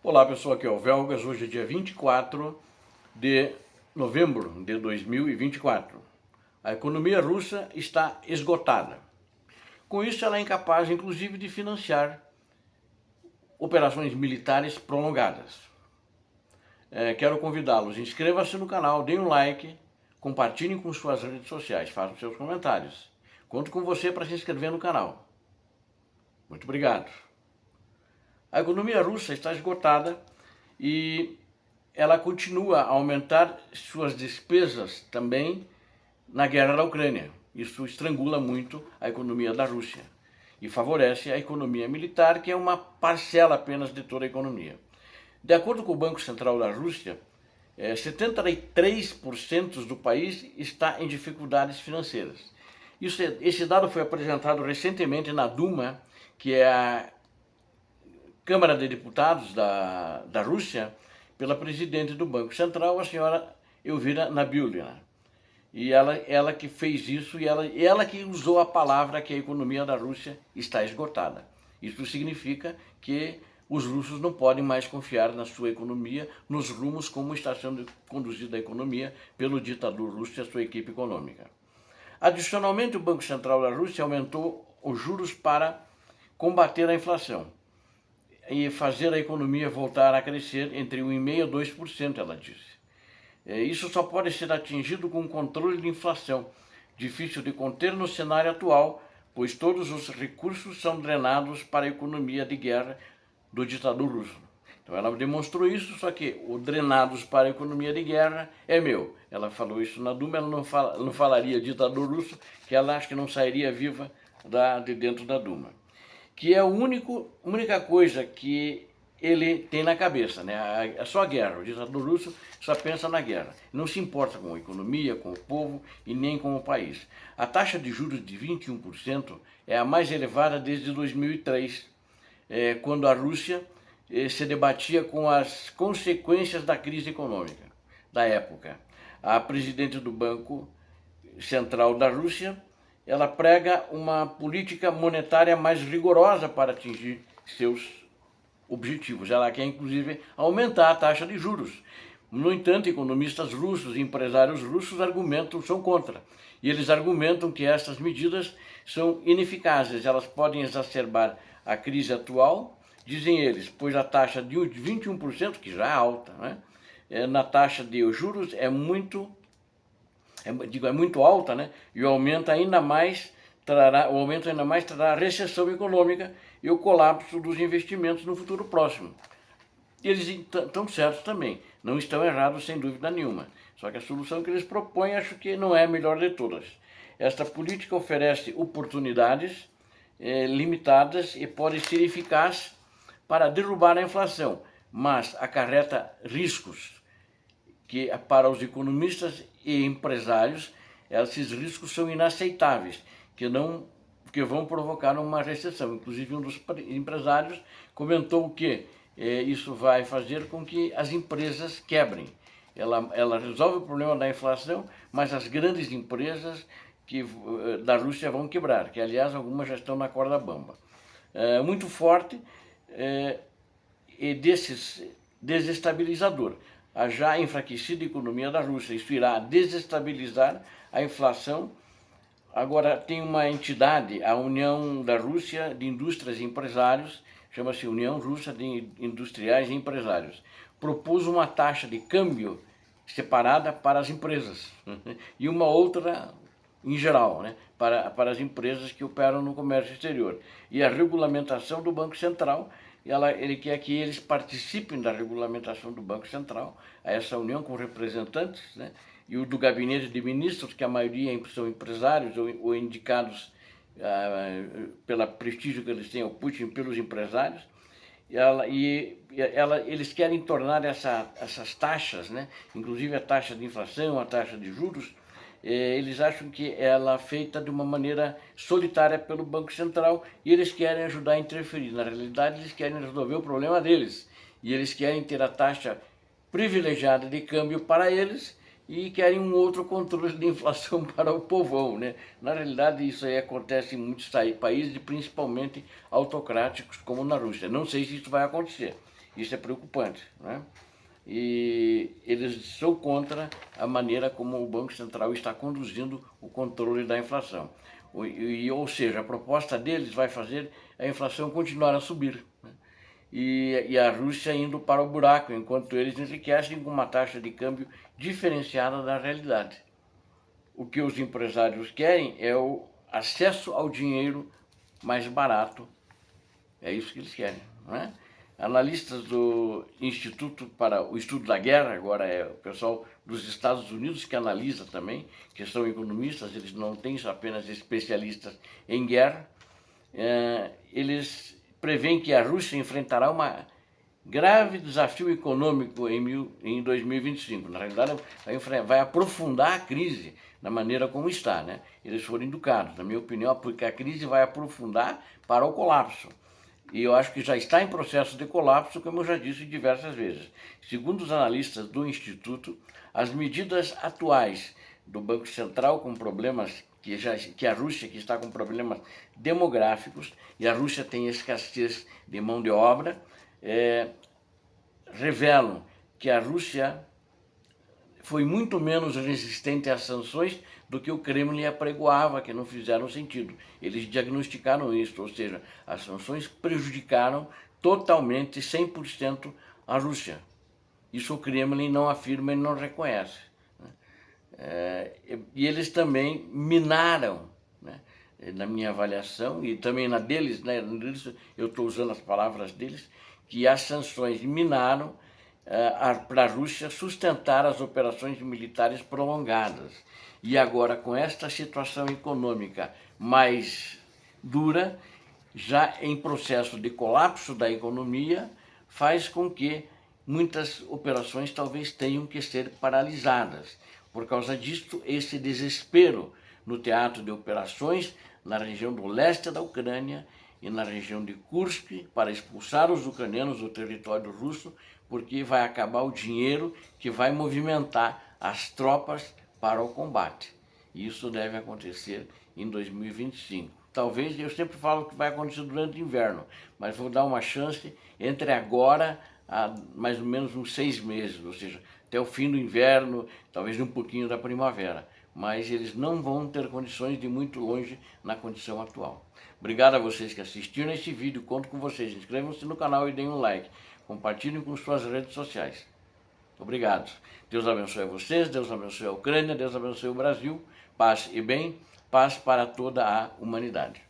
Olá pessoal, aqui é o Velgas, hoje é dia 24 de novembro de 2024. A economia russa está esgotada. Com isso ela é incapaz inclusive de financiar operações militares prolongadas. Quero convidá-los, inscreva-se no canal, deem um like, compartilhem com suas redes sociais, façam seus comentários. Conto com você para se inscrever no canal. Muito obrigado. A economia russa está esgotada e ela continua a aumentar suas despesas também na guerra da Ucrânia. Isso estrangula muito a economia da Rússia e favorece a economia militar, que é uma parcela apenas de toda a economia. De acordo com o Banco Central da Rússia, 73% do país está em dificuldades financeiras. Esse dado foi apresentado recentemente na Duma, que é a Câmara de Deputados da Rússia, pela presidente do Banco Central, a senhora Elvira Nabiullina. E ela que fez isso, e ela que usou a palavra que a economia da Rússia está esgotada. Isso significa que os russos não podem mais confiar na sua economia, nos rumos como está sendo conduzida a economia pelo ditador russo e a sua equipe econômica. Adicionalmente, o Banco Central da Rússia aumentou os juros para combater a inflação e fazer a economia voltar a crescer entre 1,5% e 2%, ela disse. Isso só pode ser atingido com controle de inflação, difícil de conter no cenário atual, pois todos os recursos são drenados para a economia de guerra do ditador russo. Então ela demonstrou isso, só que o drenados para a economia de guerra é meu. Ela falou isso na Duma, ela não falaria ditador russo, que ela acha que não sairia viva de dentro da Duma. Que é a única coisa que ele tem na cabeça, né? É só a guerra. O ditador russo só pensa na guerra. Não se importa com a economia, com o povo e nem com o país. A taxa de juros de 21% é a mais elevada desde 2003, quando a Rússia se debatia com as consequências da crise econômica da época. A presidente do Banco Central da Rússia, ela prega uma política monetária mais rigorosa para atingir seus objetivos. Ela quer, inclusive, aumentar a taxa de juros. No entanto, economistas russos e empresários russos são contra. E eles argumentam que essas medidas são ineficazes. Elas podem exacerbar a crise atual, dizem eles, pois a taxa de 21%, que já é alta, né, na taxa de juros é muito alta, né? E o aumento ainda mais trará a recessão econômica e o colapso dos investimentos no futuro próximo. Eles estão certos também, não estão errados sem dúvida nenhuma. Só que a solução que eles propõem acho que não é a melhor de todas. Esta política oferece oportunidades limitadas e pode ser eficaz para derrubar a inflação, mas acarreta riscos que para os economistas e empresários, esses riscos são inaceitáveis, que vão provocar uma recessão. Inclusive, um dos empresários comentou que isso vai fazer com que as empresas quebrem. Ela resolve o problema da inflação, mas as grandes empresas da Rússia vão quebrar, que aliás algumas já estão na corda bamba. Muito forte e desestabilizador. A já enfraquecida economia da Rússia. Isso irá desestabilizar a inflação. Agora tem uma entidade, a União da Rússia de Indústrias e Empresários, chama-se União Russa de Industriais e Empresários, propôs uma taxa de câmbio separada para as empresas e uma outra em geral, né, para as empresas que operam no comércio exterior. E a regulamentação do Banco Central, ele quer que eles participem da regulamentação do Banco Central, a essa união com representantes, né, e o do gabinete de ministros, que a maioria são empresários ou indicados pelo prestígio que eles têm ao Putin pelos empresários. Eles querem tornar essas taxas, né, inclusive a taxa de inflação, a taxa de juros, eles acham que ela é feita de uma maneira solitária pelo Banco Central e eles querem ajudar a interferir. Na realidade, eles querem resolver o problema deles e eles querem ter a taxa privilegiada de câmbio para eles e querem um outro controle de inflação para o povão, né? Na realidade, isso aí acontece em muitos países, principalmente autocráticos, como na Rússia. Não sei se isso vai acontecer. Isso é preocupante, né? E eles são contra a maneira como o Banco Central está conduzindo o controle da inflação. Ou seja, a proposta deles vai fazer a inflação continuar a subir, né? E a Rússia indo para o buraco, enquanto eles enriquecem com uma taxa de câmbio diferenciada da realidade. O que os empresários querem é o acesso ao dinheiro mais barato. É isso que eles querem, não é? Analistas do Instituto para o Estudo da Guerra, agora é o pessoal dos Estados Unidos que analisa também, que são economistas, eles não têm apenas especialistas em guerra, eles prevêem que a Rússia enfrentará um grave desafio econômico em 2025. Na realidade, vai aprofundar a crise da maneira como está, né? Eles foram educados, na minha opinião, porque a crise vai aprofundar para o colapso. E eu acho que já está em processo de colapso, como eu já disse diversas vezes. Segundo os analistas do Instituto, as medidas atuais do Banco Central com problemas que a Rússia que está com problemas demográficos e a Rússia tem escassez de mão de obra, revelam que a Rússia foi muito menos resistente às sanções do que o Kremlin apregoava, que não fizeram sentido. Eles diagnosticaram isso, ou seja, as sanções prejudicaram totalmente, 100% a Rússia. Isso o Kremlin não afirma e não reconhece. E eles também minaram, né, na minha avaliação, e também na deles, né, eu estou usando as palavras deles, que as sanções minaram para a Rússia sustentar as operações militares prolongadas. E agora, com esta situação econômica mais dura, já em processo de colapso da economia, faz com que muitas operações talvez tenham que ser paralisadas. Por causa disto, esse desespero no teatro de operações na região do leste da Ucrânia e na região de Kursk para expulsar os ucranianos do território russo, porque vai acabar o dinheiro que vai movimentar as tropas para o combate. E isso deve acontecer em 2025. Talvez, eu sempre falo que vai acontecer durante o inverno, mas vou dar uma chance entre agora a mais ou menos uns 6 meses, ou seja, até o fim do inverno, talvez um pouquinho da primavera. Mas eles não vão ter condições de ir muito longe na condição atual. Obrigado a vocês que assistiram esse vídeo, conto com vocês. Inscrevam-se no canal e deem um like. Compartilhem com suas redes sociais. Obrigado. Deus abençoe a vocês, Deus abençoe a Ucrânia, Deus abençoe o Brasil. Paz e bem, paz para toda a humanidade.